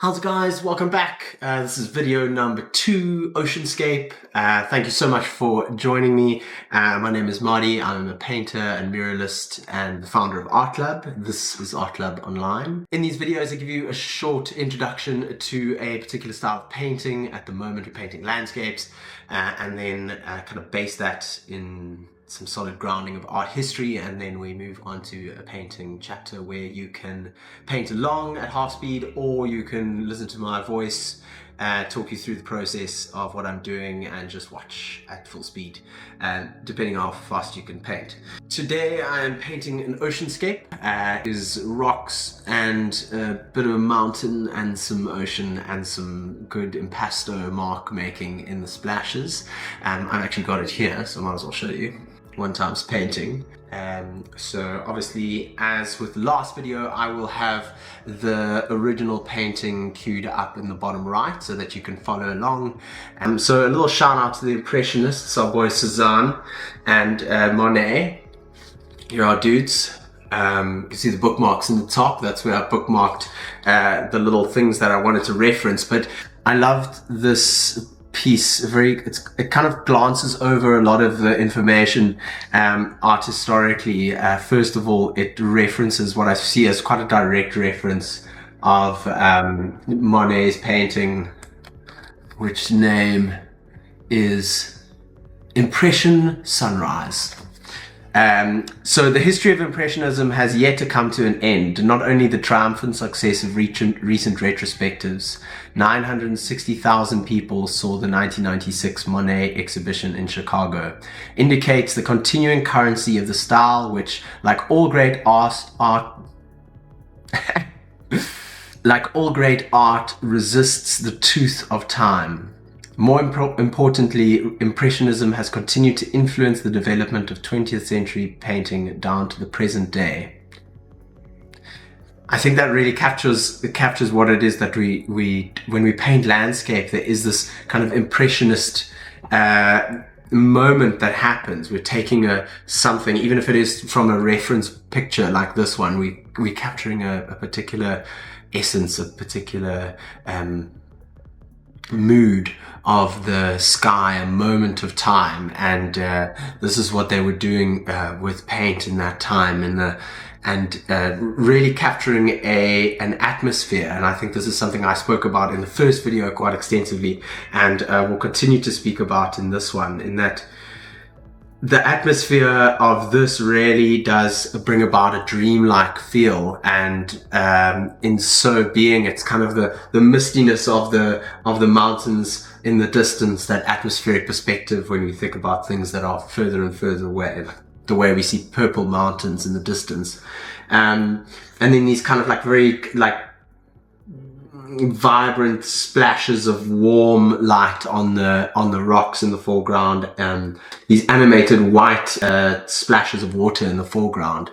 How's it guys? Welcome back. This is video number 2, Oceanscape. Thank you so much for joining me. My name is Marty. I'm a painter and muralist and the founder of Art Club. This is Art Club Online. In these videos I give you a short introduction to a particular style of painting. At the moment we're painting landscapes and then kind of base that in some solid grounding of art history, and then we move on to a painting chapter where you can paint along at half speed, or you can listen to my voice talk you through the process of what I'm doing and just watch at full speed, depending on how fast you can paint. Today I am painting an oceanscape. Is rocks and a bit of a mountain and some ocean and some good impasto mark making in the splashes. I've actually got it here, so I might as well show you. One time's painting. So obviously, as with the last video, I will have the original painting queued up in the bottom right so that you can follow along. So a little shout out to the Impressionists, our boy Cézanne and Monet. Here are dudes. You can see the bookmarks in the top. That's where I bookmarked the little things that I wanted to reference. But I loved this piece. It kind of glances over a lot of the information art historically. First of all, it references what I see as quite a direct reference of Monet's painting, which name is Impression Sunrise. So the history of Impressionism has yet to come to an end. Not only the triumphant success of recent retrospectives, 960,000 people saw the 1996 Monet exhibition in Chicago, indicates the continuing currency of the style which, like all great art, resists the tooth of time. More importantly, Impressionism has continued to influence the development of 20th century painting down to the present day. I think that really captures what it is that we when we paint landscape, there is this kind of impressionist moment that happens. We're taking something, even if it is from a reference picture like this one, we're capturing a particular essence, a particular mood of the sky, a moment of time, and this is what they were doing with paint in that time, and really capturing an atmosphere. And I think this is something I spoke about in the first video quite extensively, and will continue to speak about in this one, in that the atmosphere of this really does bring about a dreamlike feel, and in so being, it's kind of the mistiness of the mountains in the distance, that atmospheric perspective when we think about things that are further and further away, like the way we see purple mountains in the distance, and then these kind of like very vibrant splashes of warm light on the rocks in the foreground, these animated white splashes of water in the foreground,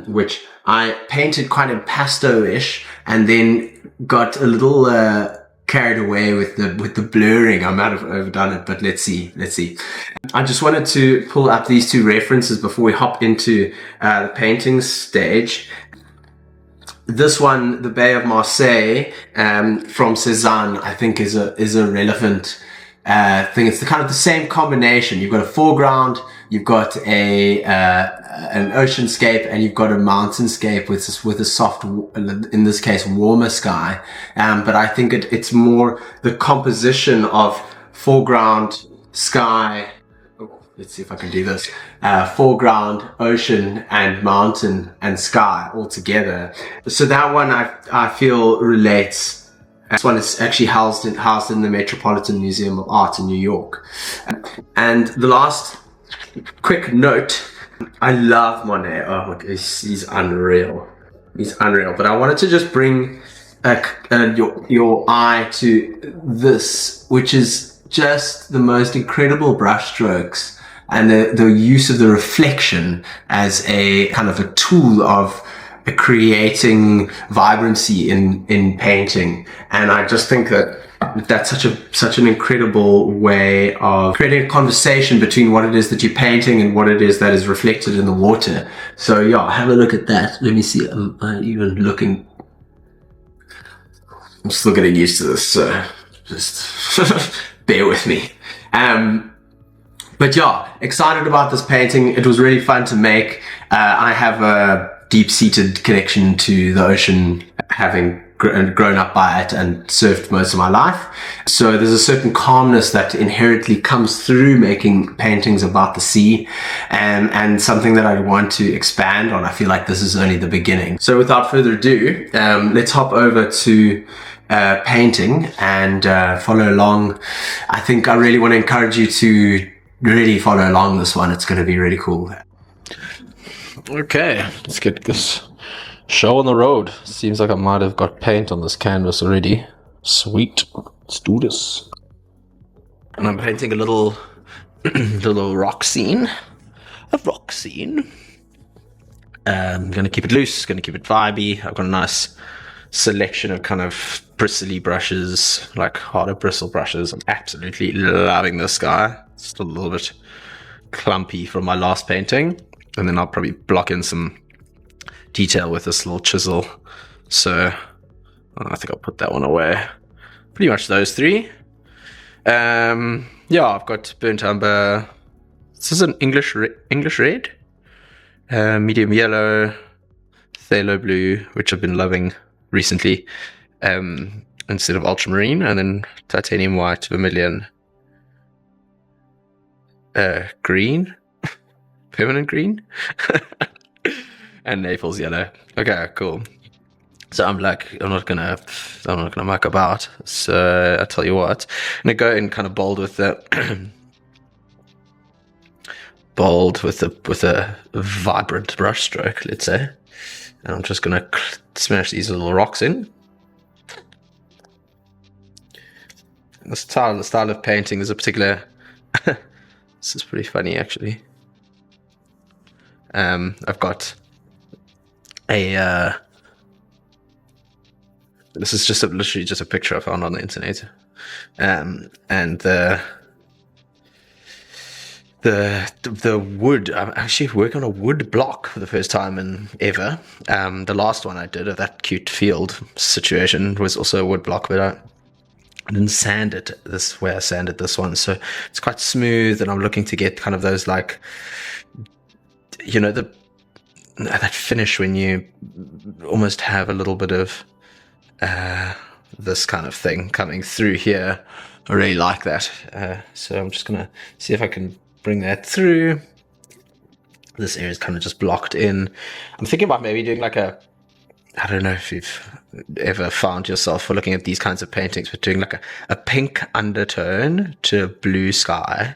which I painted quite impasto-ish, and then got a little carried away with the blurring. I might have overdone it, but let's see. I just wanted to pull up these two references before we hop into the painting stage. This one, the Bay of Marseille, from Cézanne, I think is a relevant thing. It's the same combination. You've got a foreground, you've got an oceanscape, and you've got a mountainscape with a soft, in this case, warmer sky. But I think it's more the composition of foreground, sky. Let's see if I can do this. Foreground, ocean, and mountain and sky all together. So that one I feel relates. This one is actually housed in the Metropolitan Museum of Art in New York. And the last quick note, I love Monet. Oh my God, he's unreal. He's unreal. But I wanted to just bring your eye to this, which is just the most incredible brushstrokes, and the use of the reflection as a kind of a tool of creating vibrancy in painting. And I just think that that's such an incredible way of creating a conversation between what it is that you're painting and what it is that is reflected in the water. So yeah, have a look at that. Let me see. I'm even looking I'm still getting used to this, so just bear with me. But yeah, excited about this painting. It was really fun to make. I have a deep-seated connection to the ocean, having grown up by it and surfed most of my life. So there's a certain calmness that inherently comes through making paintings about the sea, and something that I want to expand on. I feel like this is only the beginning. So without further ado, let's hop over to painting and follow along. I think I really want to encourage you to really follow along this one. It's going to be really cool. Okay, let's get this show on the road. Seems like I might have got paint on this canvas already. Sweet. Let's do this. And I'm painting a little little rock scene. A rock scene. I'm going to keep it loose, going to keep it vibey. I've got a nice selection of kind of bristly brushes, like harder bristle brushes. I'm absolutely loving this guy. It's still a little bit clumpy from my last painting. And then I'll probably block in some detail with this little chisel. So I think I'll put that one away. Pretty much those three. Yeah, I've got burnt umber. This is an English red, medium yellow, phthalo blue, which I've been loving recently, instead of ultramarine, and then titanium white, vermilion, green. Permanent green and Naples yellow. Okay, cool. So I'm not gonna muck about. So I tell you what, I'm gonna go in kind of bold with the with a vibrant brush stroke, let's say. And I'm just gonna smash these little rocks in. The style of painting is a particular. This is pretty funny, actually. I've got a, this is just literally just a picture I found on the internet. And the wood, I'm actually working on a wood block for the first time in ever. The last one I did of that cute field situation was also a wood block, but I didn't sand it this way I sanded this one. So it's quite smooth, and I'm looking to get kind of those, like, you know, that finish when you almost have a little bit of this kind of thing coming through here. I really like that. So I'm just gonna see if I can bring that through. This area is kind of just blocked in. I'm thinking about maybe doing like I don't know if you've ever found yourself looking at these kinds of paintings, but doing like a pink undertone to blue sky.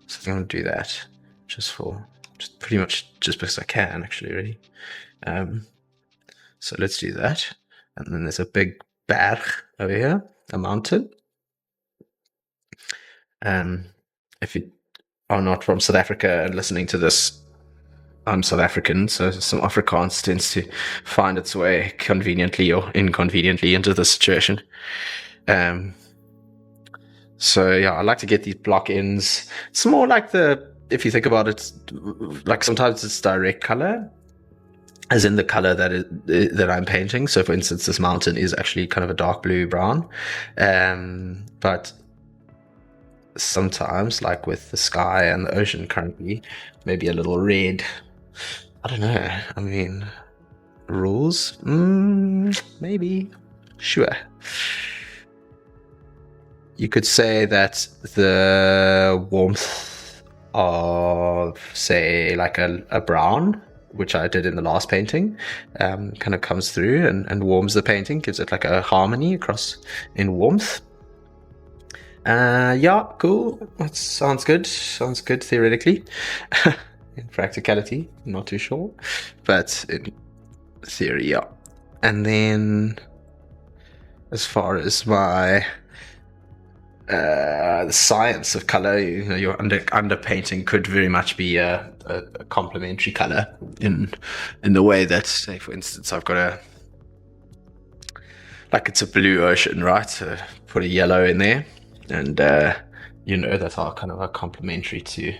So I'm gonna do that just pretty much just because I can, actually, really. So let's do that. And then there's a big berg over here, a mountain. If you are not from South Africa and listening to this, I'm South African, so some Afrikaans tends to find its way conveniently or inconveniently into the situation. So yeah, I like to get these block ins. It's more like if you think about it, like sometimes it's direct color, as in the color that I'm painting. So for instance, this mountain is actually kind of a dark blue brown. But sometimes, like with the sky and the ocean currently, maybe a little red. I don't know. I mean, rules? Maybe. Sure. You could say that the warmth of, say, like a brown, which I did in the last painting, kind of comes through and warms the painting, gives it like a harmony across in warmth. Yeah, cool. That sounds good. Sounds good theoretically. In practicality, not too sure. But in theory, yeah. And then as far as my the science of color, you know, your underpainting could very much be a complementary color in the way that, say, for instance, I've got it's a blue ocean, right? So put a yellow in there, and you know, that's all kind of a complementary to.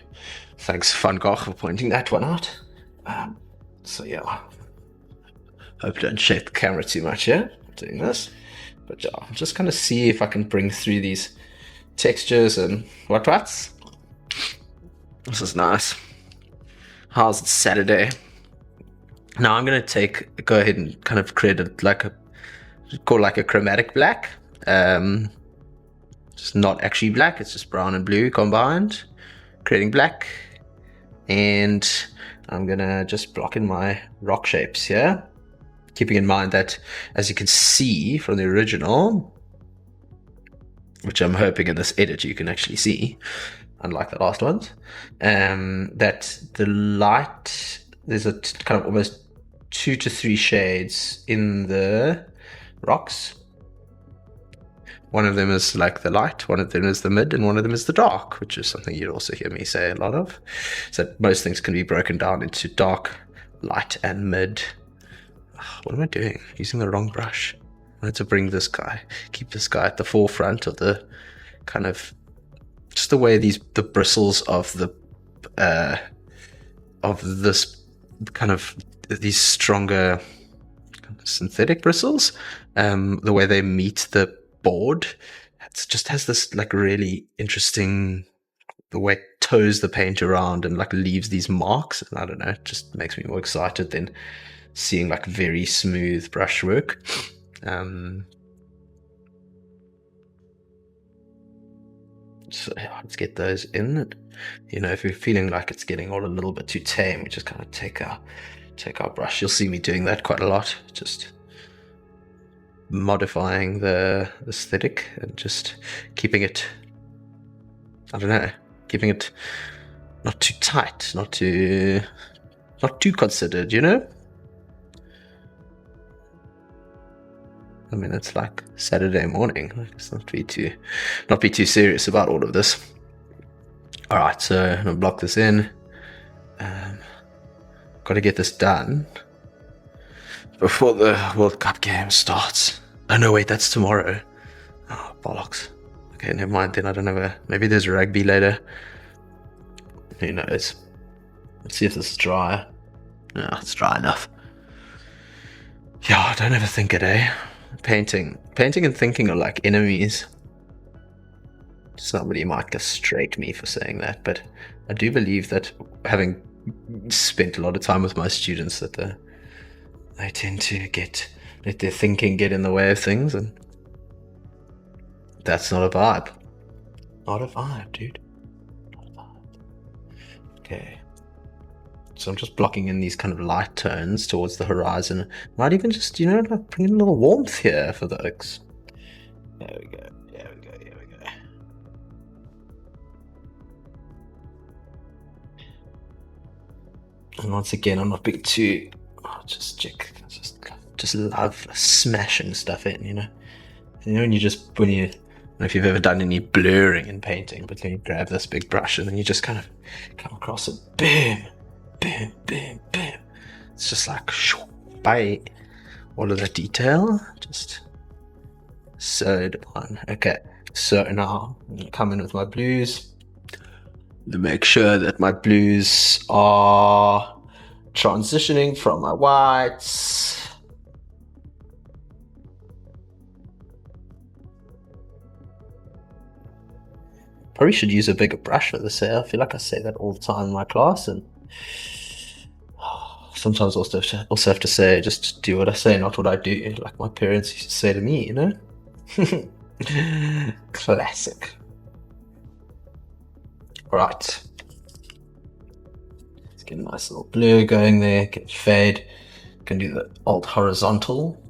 Thanks, Van Gogh, for pointing that one out. So yeah, hope I don't shake the camera too much here. Doing this. But yeah, I'm just gonna see if I can bring through these textures and what's. This is nice. How's it Saturday? Now I'm gonna go ahead and kind of create a chromatic black. Just not actually black, it's just brown and blue combined, creating black. And I'm gonna just block in my rock shapes here, keeping in mind that, as you can see from the original, which I'm hoping in this edit you can actually see, unlike the last ones, that the light, there's a kind of almost 2 to 3 shades in the rocks. One of them is like the light, one of them is the mid, and one of them is the dark, which is something you'd also hear me say a lot of. So most things can be broken down into dark, light, and mid. What am I doing? Using the wrong brush. I had to bring this guy, keep this guy at the forefront of the kind of, just the way the bristles of this kind of, these stronger synthetic bristles, the way they meet the board, it just has this like really interesting, the way it toes the paint around and like leaves these marks, and I don't know, it just makes me more excited than seeing like very smooth brushwork. So yeah, let's get those in. You know, if you're feeling like it's getting all a little bit too tame, we just kind of take our brush. You'll see me doing that quite a lot, just modifying the aesthetic and just keeping it, I don't know, keeping it not too tight, not too considered, you know? I mean, it's like Saturday morning. Let's not be too serious about all of this. All right, so I'm gonna block this in. Got to get this done before the World Cup game starts. Oh no, wait, that's tomorrow. Oh, bollocks. Okay, never mind then. I don't know. Maybe there's rugby later. Who knows? Let's see if this is dry. No, it's dry enough. Yeah, I don't ever think it, eh? Painting and thinking are like enemies. Somebody might castrate me for saying that, but I do believe that, having spent a lot of time with my students, that they tend to let their thinking get in the way of things, and that's not a vibe. Not a vibe, dude. Not a vibe. Okay. So I'm just blocking in these kind of light tones towards the horizon. Might even just, you know, like bring in a little warmth here for the oaks. There we go. There we go. Here we go. And once again, I'm not being too. Just love smashing stuff in, you know. You know, when you, I don't know if you've ever done any blurring in painting, but then you grab this big brush and then you just kind of come across it, boom, boom, boom, boom. It's just like, by all of the detail, just sewed on. Okay, so now I'm gonna come in with my blues to make sure that my blues are transitioning from my whites. Probably should use a bigger brush for this here. I feel like I say that all the time in my class, and sometimes also have to say, just do what I say, not what I do, like my parents used to say to me, you know? Classic. Right. Let's get a nice little blue going there, get fade. Can do the alt horizontal.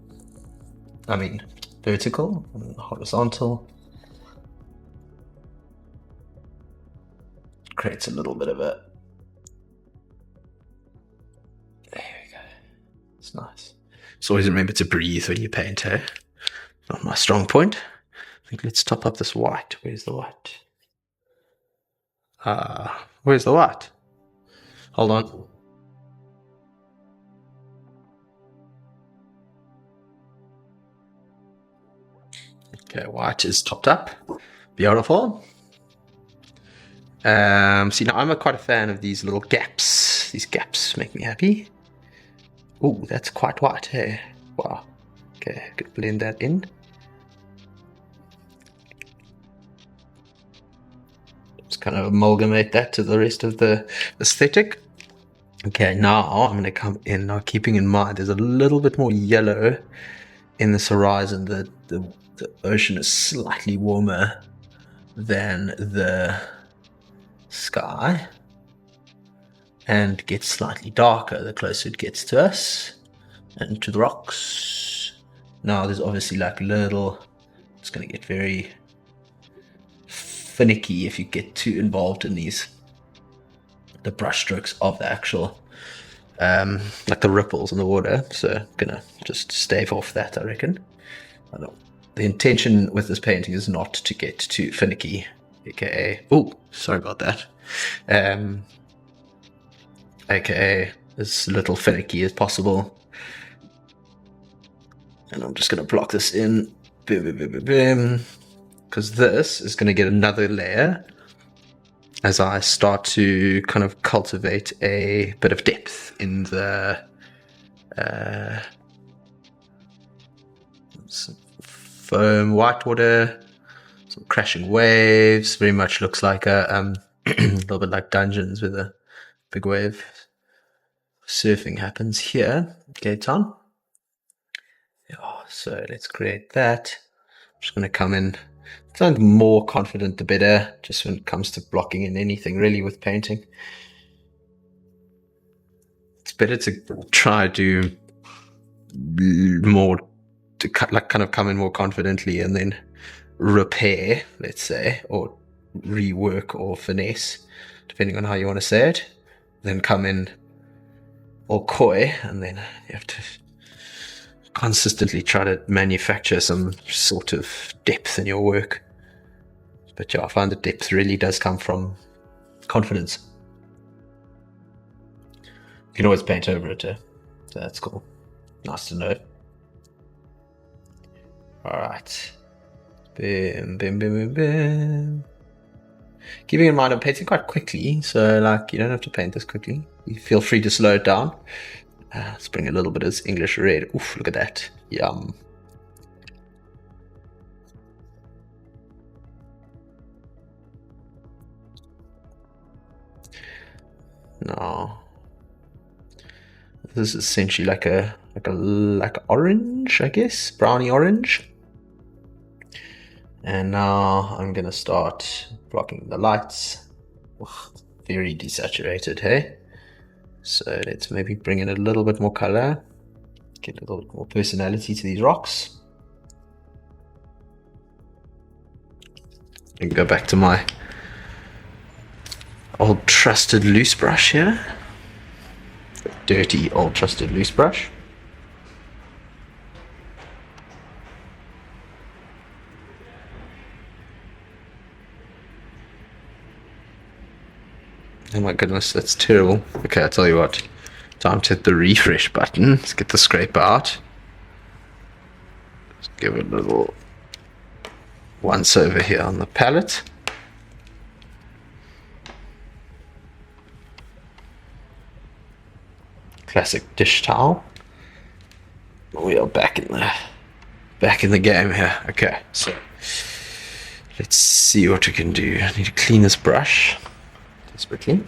I mean, vertical and horizontal. Creates a little bit of a. There we go. It's nice. So always remember to breathe when you paint, eh? Not my strong point. I think let's top up this white. Where's the white? Where's the white? Hold on. Okay, white is topped up. Beautiful. See, now I'm quite a fan of these little gaps. These gaps make me happy. Oh, that's quite white, hey? Wow. Okay, I could blend that in. Just kind of amalgamate that to the rest of the aesthetic. Okay, now I'm going to come in, now keeping in mind there's a little bit more yellow in this horizon. The ocean is slightly warmer than the sky and gets slightly darker the closer it gets to us and to the rocks. Now there's obviously like little, it's going to get very finicky if you get too involved in the brush strokes of the actual like the ripples in the water, so I'm gonna just stave off that, I reckon. The intention with this painting is not to get too finicky, aka, oh, sorry about that, aka as little finicky as possible. And I'm just gonna block this in, because this is gonna get another layer as I start to kind of cultivate a bit of depth in the some foam, whitewater, some crashing waves. Very much looks like a little bit like Dungeons with a big wave. Surfing happens here. Okay, Tom. Yeah, so let's create that. I'm just going to come in. Sound more confident the better, just when it comes to blocking in anything really with painting. It's better to try to do more, to kind of come in more confidently and then repair, let's say, or rework or finesse, depending on how you want to say it. Then come in all coy, and then you have to consistently try to manufacture some sort of depth in your work. But yeah, I find that depth really does come from confidence. You can always paint over it, so that's cool. Nice to know. Alright. Boom, boom, boom, boom, boom. Keeping in mind I'm painting quite quickly, so like you don't have to paint this quickly. You feel free to slow it down. Let's bring a little bit of this English red. Oof, look at that. Yum. No. This is essentially like a orange, I guess, browny orange. And now I'm gonna start blocking the lights. Oof, very desaturated, hey? So let's maybe bring in a little bit more color, get a little bit more personality to these rocks. And go back to my old trusted loose brush here. Dirty old trusted loose brush. Oh my goodness, that's terrible. Okay, I'll tell you what. Time to hit the refresh button. Let's get the scraper out. Just give it a little once over here on the palette. Classic dish towel. We are back in the game here. Okay, so let's see what we can do. I need to clean this brush desperately.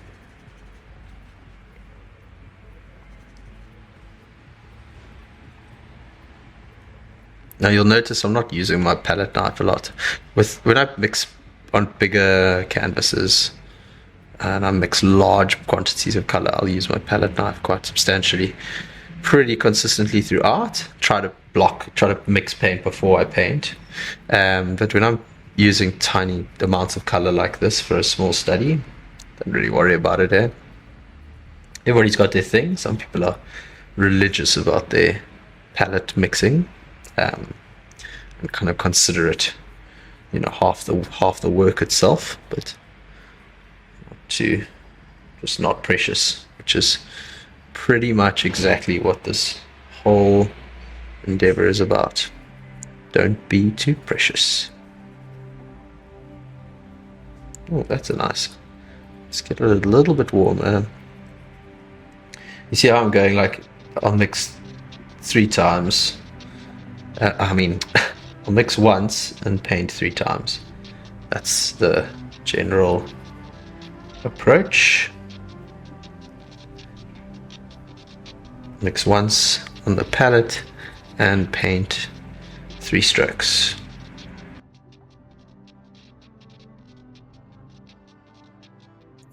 Now you'll notice I'm not using my palette knife a lot. When I mix on bigger canvases and I mix large quantities of color, I'll use my palette knife quite substantially, pretty consistently throughout. Try to mix paint before I paint. But when I'm using tiny amounts of color like this for a small study, don't really worry about it, eh? Everybody's got their thing. Some people are religious about their palette mixing, and kind of consider it, half the work itself, but just not precious, which is pretty much exactly what this whole endeavor is about. Don't be too precious. Oh, that's a nice. Let's get it a little bit warmer. You see how I'm going? Like, I'll mix 3 times. I'll mix once and paint 3 times. That's the general approach. Mix once on the palette and paint 3 strokes.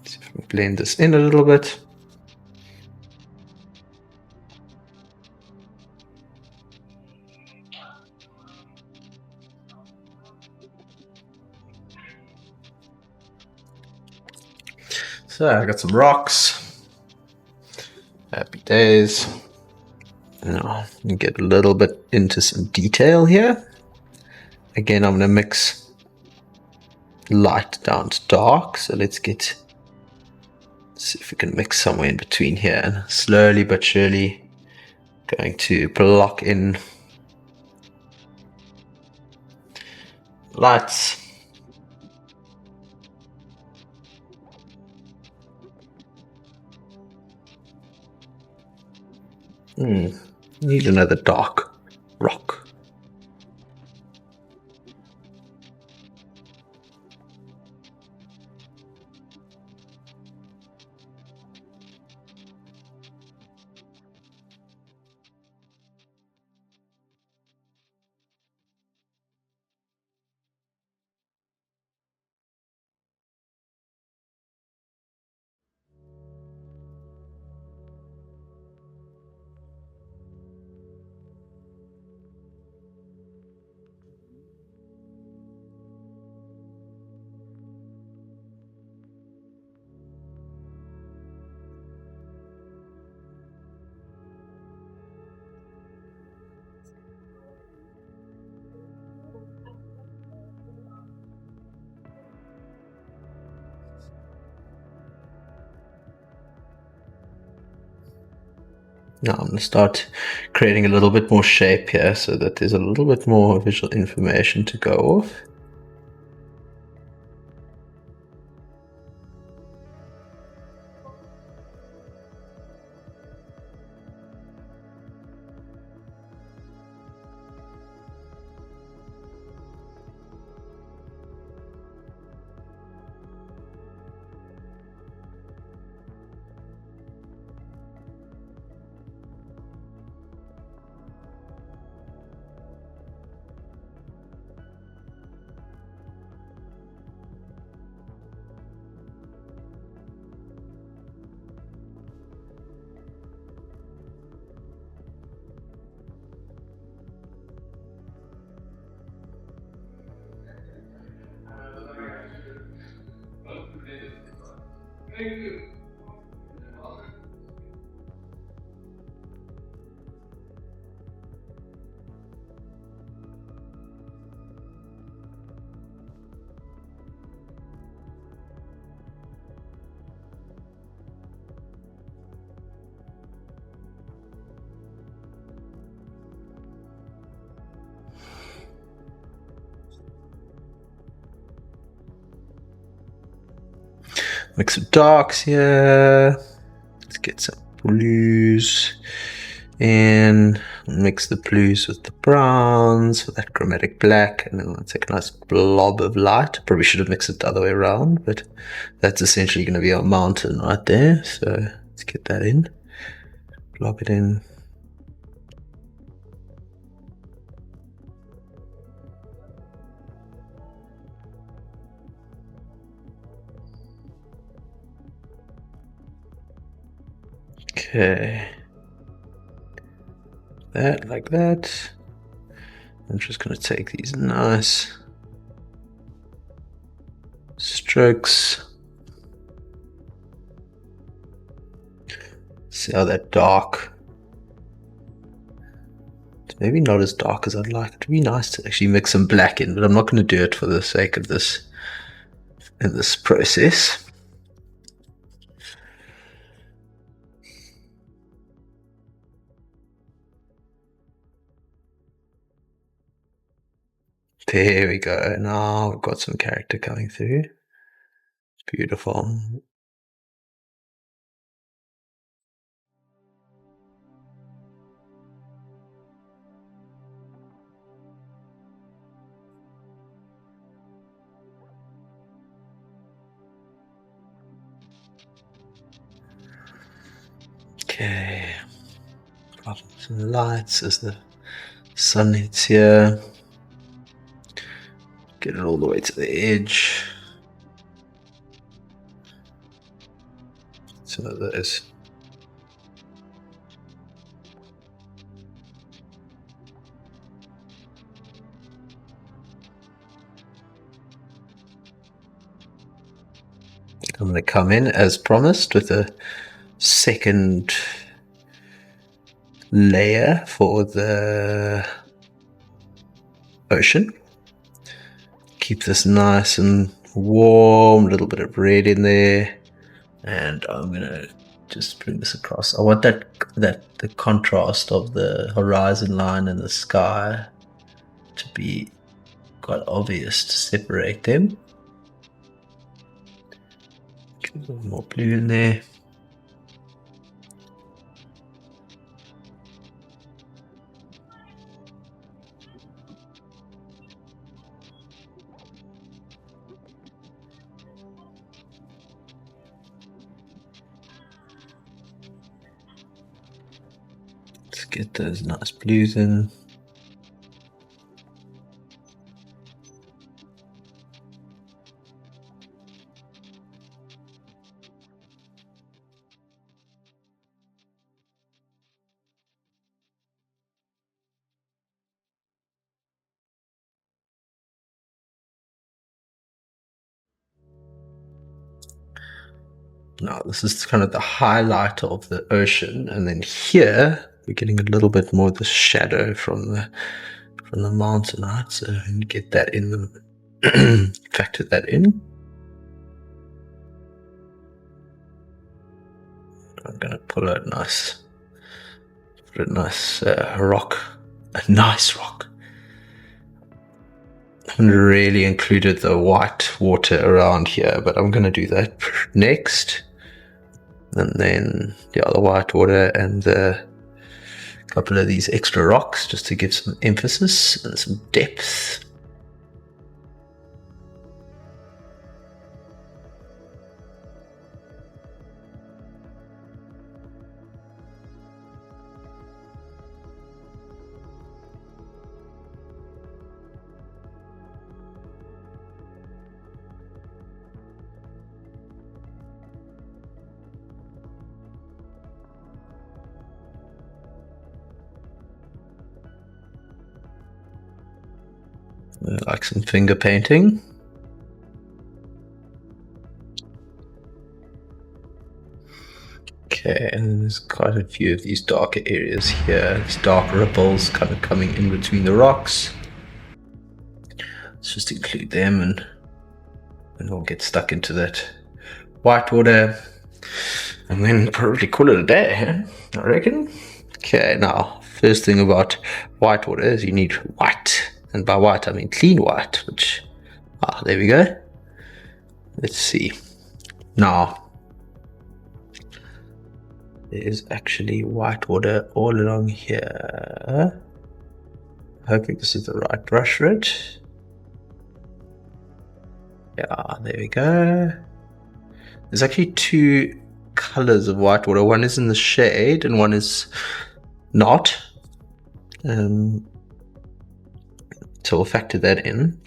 See if we can blend this in a little bit. So I got some rocks. Happy days. Now get a little bit into some detail here. Again, I'm going to mix light down to dark. So let's see if we can mix somewhere in between here, and slowly but surely going to block in lights. Need another dark rock. Now I'm going to start creating a little bit more shape here so that there's a little bit more visual information to go off. Mix some darks here. Let's get some blues and mix the blues with the browns for that chromatic black, and then let's take a nice blob of light. Probably should have mixed it the other way around, but that's essentially going to be our mountain right there. So let's get that in, blob it in. Okay, that like that. I'm just going to take these nice strokes. See how that dark, it's maybe not as dark as I'd like. It'd be nice to actually mix some black in, but I'm not going to do it for the sake of this in this process. There we go. Now we've got some character coming through. Beautiful. Okay. Some lights as the sun hits here. Get it all the way to the edge. Some of those. I'm going to come in as promised with a second layer for the ocean. Keep this nice and warm, a little bit of red in there, and I'm gonna just bring this across. I want that the contrast of the horizon line and the sky to be quite obvious to separate them. Get a little more blue in there. Let's get those nice blues in. Now this is kind of the highlight of the ocean, and then here we're getting a little bit more of the shadow from the mountain, right? So get that in the factor that in. I'm gonna put a nice rock, a nice rock. I haven't really included the white water around here, but I'm gonna do that next. And then the other white water and a couple of these extra rocks just to give some emphasis and some depth. Like some finger painting. Okay, and there's quite a few of these darker areas here. These dark ripples kind of coming in between the rocks. Let's just include them and we'll get stuck into that white water and then probably call it a day, huh? I reckon. Okay, now, first thing about white water is you need white. And by white, I mean clean white, which, there we go. Let's see. Now, there is actually white water all along here. Hoping this is the right brush for it. Yeah, there we go. There's actually two colors of white water. One is in the shade and one is not. So we'll factor that in.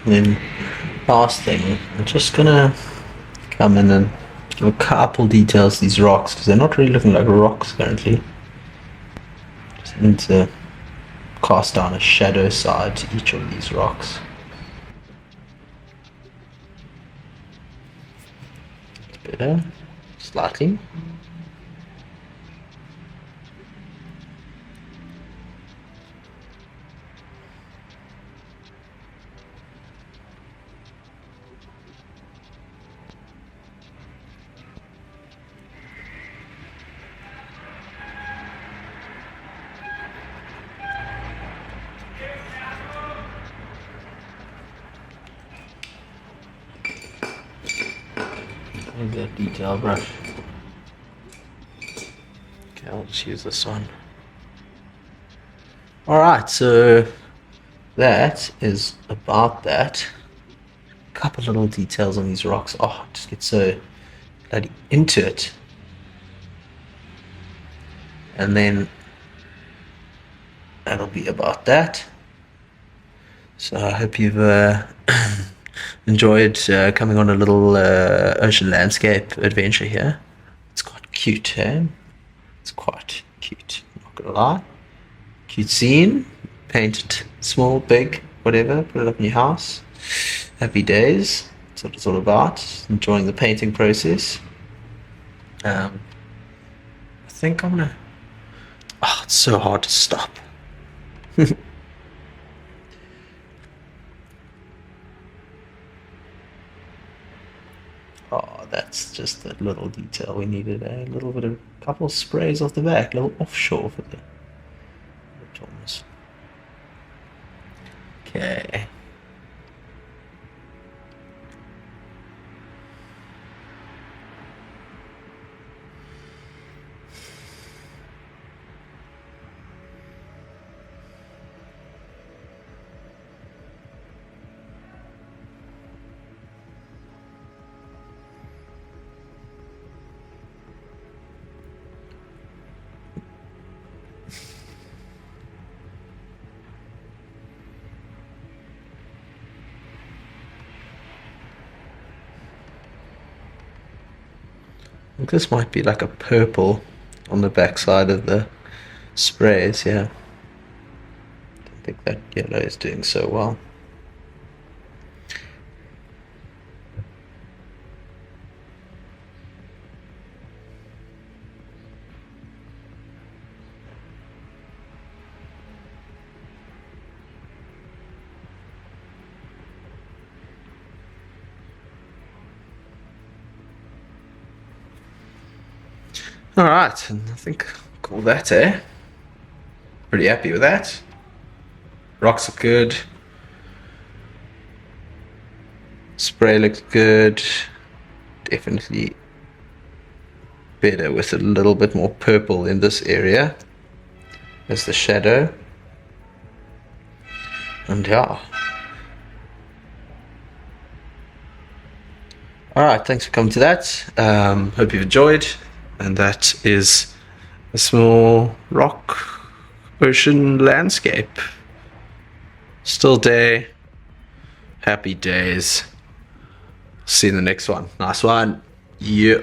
And then last thing, I'm just gonna come in and give a couple details to these rocks because they're not really looking like rocks currently. Just need to cast down a shadow side to each of these rocks. It's better, slightly. Maybe a detail brush. Okay, I'll just use this one. Alright, so that is about that. A couple little details on these rocks. Oh, I just get so bloody into it. And then that'll be about that. So I hope you've enjoyed coming on a little ocean landscape adventure here. It's quite cute, eh? It's quite cute, I'm not gonna lie. Cute scene, paint it small, big, whatever, put it up in your house. Happy days, that's what it's all about, enjoying the painting process. I think I'm gonna, oh, it's so hard to stop. Oh, that's just a little detail we needed, a little bit of, couple of sprays off the back, a little offshore for the tones. Okay. I think this might be like a purple on the back side of the sprays, yeah. I don't think that yellow is doing so well. Alright, and I think I'll call that, eh? Pretty happy with that. Rocks are good. Spray looks good. Definitely better with a little bit more purple in this area as the shadow. And yeah. Alright, thanks for coming to that. Hope you've enjoyed. And that is a small rock ocean landscape. Still day. Happy days. See you in the next one. Nice one. Yeah.